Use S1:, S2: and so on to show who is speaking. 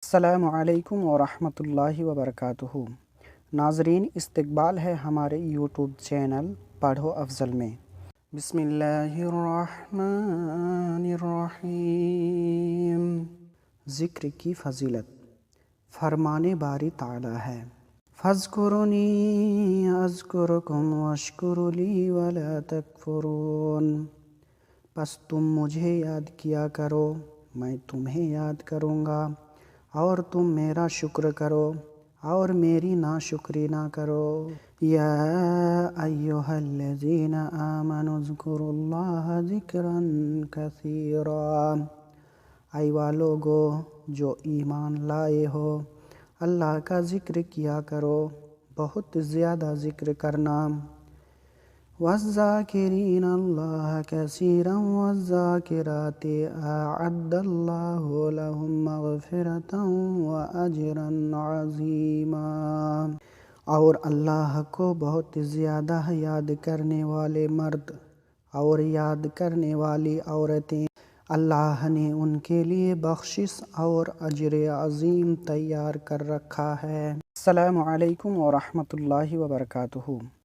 S1: السلام علیکم ورحمۃ اللہ وبرکاتہ۔ ناظرین، استقبال ہے ہمارے یوٹیوب چینل پڑھو افضل میں۔ بسم اللہ الرحمن الرحیم۔ ذکر کی فضیلت۔ فرمان باری تعالی ہے، فاذکرونی اذکرکم واشکروا لی ولا تکفرون۔ پس تم مجھے یاد کیا کرو، میں تمہیں یاد کروں گا، اور تم میرا شکر کرو اور میری ناشکری نہ کرو۔ یا ایہا الذین آمنوا اذکروا اللہ ذکرا کثیرا۔ ایوا لوگو جو ایمان لائے ہو، اللہ کا ذکر کیا کرو، بہت زیادہ ذکر کرنا۔ والذاکرین اللہ کثیرا والذاکرات اعد اللہ لهم مغفرۃ واجرا عظیما۔ اور اللہ کو بہت زیادہ یاد کرنے والے مرد اور یاد کرنے والی عورتیں، اللہ نے ان کے لیے بخشش اور اجر عظیم تیار کر رکھا ہے۔ السلام علیکم ورحمۃ اللہ وبرکاتہ۔